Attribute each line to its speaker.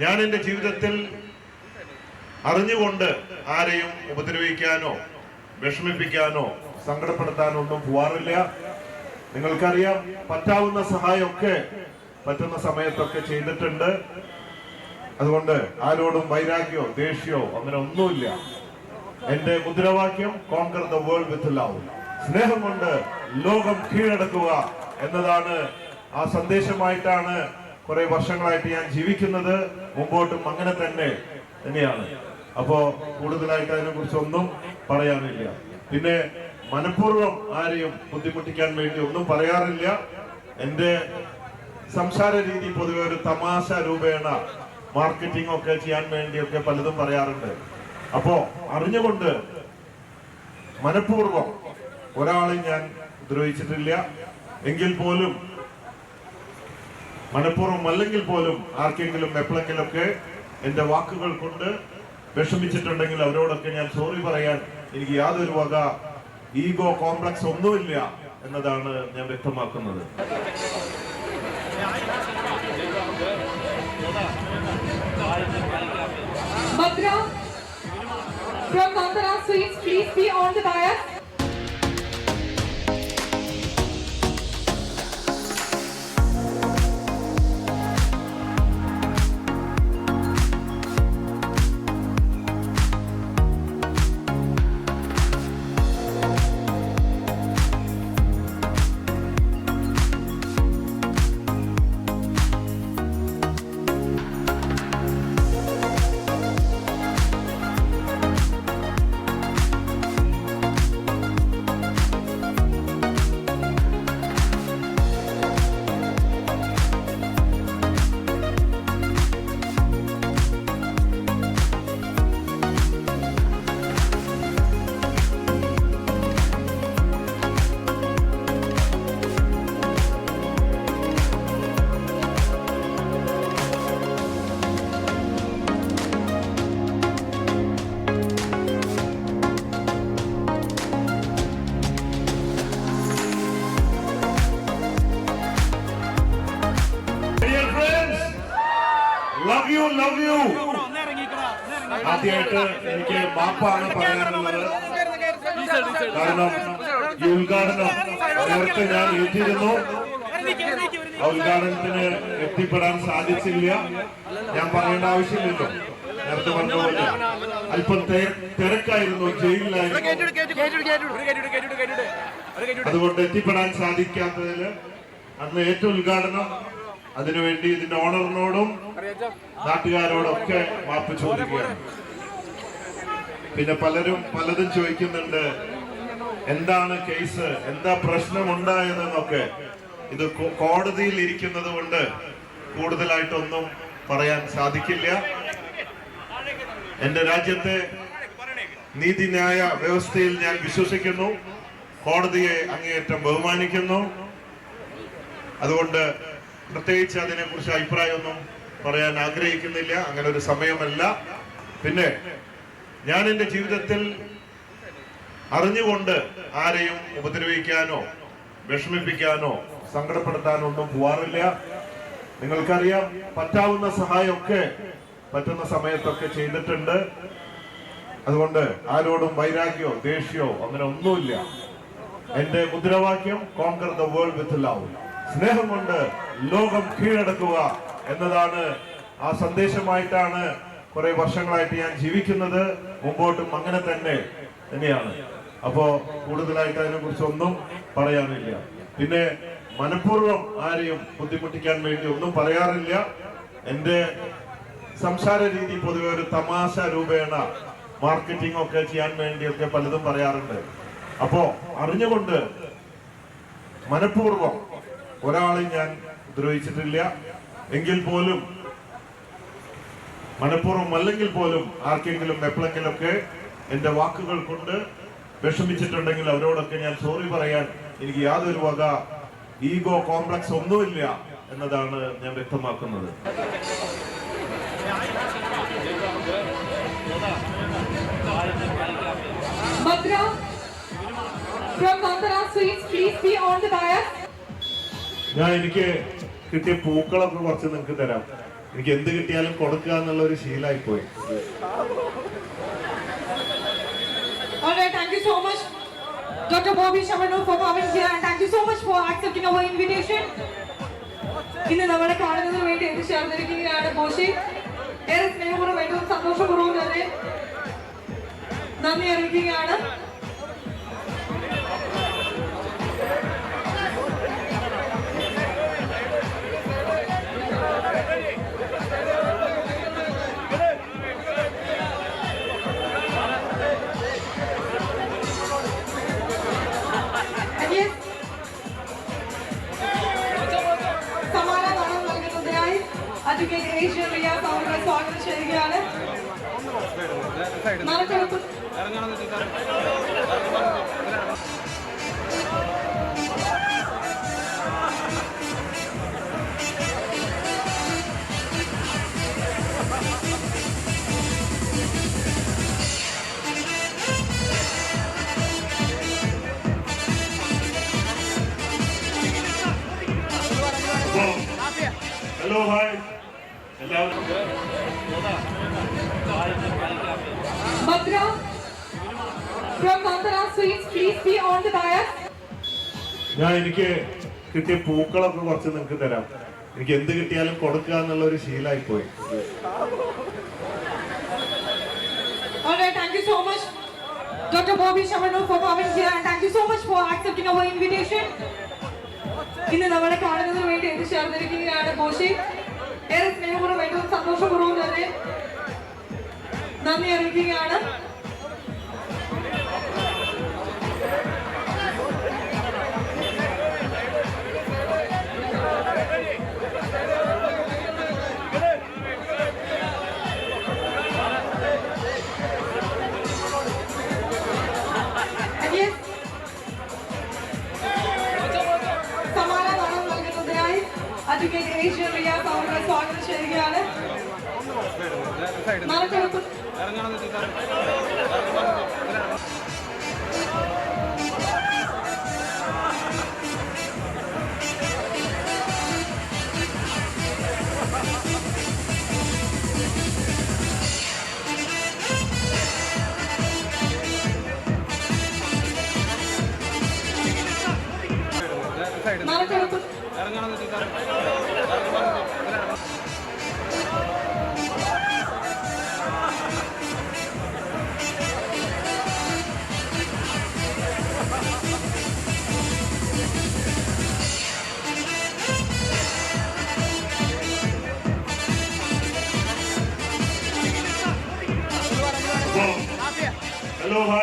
Speaker 1: ഞാൻ എൻ്റെ ജീവിതത്തിൽ അറിഞ്ഞുകൊണ്ട് ആരെയും ഉപദ്രവിക്കാനോ വിഷമിപ്പിക്കാനോ സങ്കടപ്പെടുത്താനോ ഒന്നും പോവാറില്ല. നിങ്ങൾക്കറിയാം, പറ്റാവുന്ന സഹായമൊക്കെ പറ്റുന്ന സമയത്തൊക്കെ ചെയ്തിട്ടുണ്ട്. അതുകൊണ്ട് ആരോടും വൈരാഗ്യമോ ദേഷ്യമോ അങ്ങനെ ഒന്നുമില്ല. എന്റെ മുദ്രാവാക്യം conquer the world with love, സ്നേഹം കൊണ്ട് ലോകം കീഴടക്കുക എന്നതാണ്. ആ സന്ദേശമായിട്ടാണ് കുറെ വർഷങ്ങളായിട്ട് ഞാൻ ജീവിക്കുന്നത്. മുമ്പോട്ടും അങ്ങനെ തന്നെയാണ്. അപ്പോ കൂടുതലായിട്ട് അതിനെ കുറിച്ച് ഒന്നും പറയാനില്ല. പിന്നെ മനഃപൂർവ്വം ആരെയും ബുദ്ധിമുട്ടിക്കാൻ വേണ്ടി ഒന്നും പറയാറില്ല. എന്റെ സംസാര രീതി പൊതുവെ ഒരു തമാശ രൂപേണ മാർക്കറ്റിംഗ് ഒക്കെ ചെയ്യാൻ വേണ്ടിയൊക്കെ പലതും പറയാറുണ്ട്. അപ്പോ അറിഞ്ഞുകൊണ്ട് മനഃപൂർവ്വം ഒരാളെ ഞാൻ ഉപദ്രവിച്ചിട്ടില്ല. എങ്കിൽ പോലും മനഃപൂർവ്വം അല്ലെങ്കിൽ പോലും ആർക്കെങ്കിലും എപ്പോഴെങ്കിലൊക്കെ എന്റെ വാക്കുകൾ കൊണ്ട് വിഷമിച്ചിട്ടുണ്ടെങ്കിൽ അവരോടൊക്കെ ഞാൻ സോറി പറയാൻ എനിക്ക് യാതൊരു വക ഈഗോ കോംപ്ലക്സ് ഒന്നുമില്ല എന്നതാണ് ഞാൻ വ്യക്തമാക്കുന്നത്.
Speaker 2: Madra from Nandana Sweets, please be on the dais.
Speaker 1: Love you. ആദ്യമായിട്ട് എനിക്ക് മാപ്പാണ് പറയാനുള്ളത്. കാരണം ഈ ഉദ്ഘാടനം നേരത്തെ ഞാൻ എത്തിയിരുന്നു. ആ ഉദ്ഘാടനത്തിന് എത്തിപ്പെടാൻ സാധിച്ചില്ല. ഞാൻ പറയേണ്ട ആവശ്യമില്ലല്ലോ. നേരത്തെ പറഞ്ഞ അല്പം തിരക്കായിരുന്നു, ജയിലിലായിരുന്നു. അതുകൊണ്ട് എത്തിപ്പെടാൻ സാധിക്കാത്തതിൽ അന്ന് ഏറ്റവും ഉദ്ഘാടനം അതിനുവേണ്ടി ഇതിന്റെ ഓണറിനോടും നാട്ടുകാരോടൊക്കെ മാപ്പ് ചോദിക്കുകയാണ്. പിന്നെ പലതും ചോദിക്കുന്നുണ്ട്, എന്താണ് കേസ്, എന്താ പ്രശ്നം ഉണ്ടായതെന്നൊക്കെ. ഇത് കോടതിയിൽ ഇരിക്കുന്നത് കൊണ്ട് കൂടുതലായിട്ടൊന്നും പറയാൻ സാധിക്കില്ല. എന്റെ രാജ്യത്തെ നീതിന്യായ വ്യവസ്ഥയിൽ ഞാൻ വിശ്വസിക്കുന്നു. കോടതിയെ അങ്ങേയറ്റം ബഹുമാനിക്കുന്നു. അതുകൊണ്ട് പ്രത്യേകിച്ച് അതിനെക്കുറിച്ച് അഭിപ്രായമൊന്നും പറയാൻ ആഗ്രഹിക്കുന്നില്ല. അങ്ങനെ ഒരു സമയമല്ല. പിന്നെ ഞാൻ എൻ്റെ ജീവിതത്തിൽ അറിഞ്ഞുകൊണ്ട് ആരെയും ഉപദ്രവിക്കാനോ വിഷമിപ്പിക്കാനോ സങ്കടപ്പെടുത്താനോ ഒന്നും പോവാറില്ല. നിങ്ങൾക്കറിയാം, പറ്റാവുന്ന സഹായമൊക്കെ പറ്റുന്ന സമയത്തൊക്കെ ചെയ്തിട്ടുണ്ട്. അതുകൊണ്ട് ആരോടും വൈരാഗ്യമോ ദേഷ്യമോ അങ്ങനെ ഒന്നുമില്ല. എന്റെ മുദ്രാവാക്യം conquer the world with love, സ്നേഹം കൊണ്ട് ലോകം കീഴടക്കുക എന്നതാണ്. ആ സന്ദേശമായിട്ടാണ് കുറെ വർഷങ്ങളായിട്ട് ഞാൻ ജീവിക്കുന്നത്. മുമ്പോട്ടും അങ്ങനെ തന്നെയാണ്. അപ്പോ കൂടുതലായിട്ട് അതിനെ കുറിച്ച് ഒന്നും പറയാനില്ല. പിന്നെ മനഃപൂർവ്വം ആരെയും ബുദ്ധിമുട്ടിക്കാൻ വേണ്ടി ഒന്നും പറയാറില്ല. എന്റെ സംസാര രീതി പൊതുവെ ഒരു തമാശ രൂപേണ മാർക്കറ്റിംഗ് ഒക്കെ ചെയ്യാൻ വേണ്ടിയൊക്കെ പലതും പറയാറുണ്ട്. അപ്പോ അറിഞ്ഞുകൊണ്ട് മനഃപൂർവ്വം ഒരാളെ ഞാൻ ഉപദ്രവിച്ചിട്ടില്ല. എങ്കിൽ പോലും മനഃപൂർവ്വം അല്ലെങ്കിൽ പോലും ആർക്കെങ്കിലും എപ്പോഴെങ്കിലൊക്കെ എന്റെ വാക്കുകൾ കൊണ്ട് വിഷമിച്ചിട്ടുണ്ടെങ്കിൽ അവരോടൊക്കെ ഞാൻ സോറി പറയാൻ എനിക്ക് യാതൊരു വക ഈഗോ കോംപ്ലക്സ് ഒന്നുമില്ല എന്നതാണ് ഞാൻ വ്യക്തമാക്കുന്നത്.
Speaker 2: Madra from Nandana Sweets, please be on the dais.
Speaker 1: ഞാൻ എനിക്ക് കിട്ടിയ പൂക്കളൊക്കെ കുറച്ച് നിങ്ങൾക്ക് തരാം. എനിക്ക് എന്ത് കിട്ടിയാലും കൊടുക്കുക എന്നുള്ള ഒരു ശീലമായി പോയി.
Speaker 2: Alright, thank you so much, Dr. Bobby Shamanu, for coming here, and thank you so much for accepting our invitation. ഇന്ന് നമ്മളെ കാണുന്നതിന് വേണ്ടി എത്തിച്ചേർന്നിരിക്കുകയാണ് ബോഷി. ഏറെ സ്നേഹപൂർവ്വം ഏറ്റവും സന്തോഷപൂർവ്വം തന്നെ നന്ദി അറിയിക്കുകയാണ്. സമാധാനം നൽകുന്നതിനായി അഡ്വക്കേറ്റ് ഏഷ്യൻ റിയാസ് അവരുടെ സ്വാഗതം ചെയ്യുകയാണ്. നറുക്കെടുപ്പ്
Speaker 1: ഹലോ ഹായ് എല്ലാവരും.
Speaker 2: Bhadra from Nandana Sweets, please be on the dais.
Speaker 1: എനിക്ക് കിട്ടിയ പൂക്കളൊക്കെ കുറച്ച് നിങ്ങൾക്ക് തരാം. എനിക്ക് എന്ത് കിട്ടിയാലും കൊടുക്കുക എന്നുള്ള ഒരു ശീലമായി പോയി.
Speaker 2: Alright, thank you so much, Dr. Bobby Shamanu, for coming here, and thank you so much for accepting our invitation. ഇന്ന് നമ്മളെ കാണുന്നതിന് വേണ്ടി എത്തിച്ചേർന്നിരിക്കുകയാണ് ബോഷി. ഏറെ സ്നേഹപൂർവ്വം ഏറ്റവും സന്തോഷപൂർവ്വം തന്നെ നന്ദി അറിയിക്കുകയാണ്. സമാധാനം നൽകുന്നതിനായി അഡ്വക്കേറ്റ് ഏഷ്യൻ റിയാസ് അവരുടെ സ്വാഗതം ചെയ്യുകയാണ്. നറുക്കെടുപ്പ് നറുക്കെടുപ്പ്
Speaker 1: ഹലോ ഹായ്.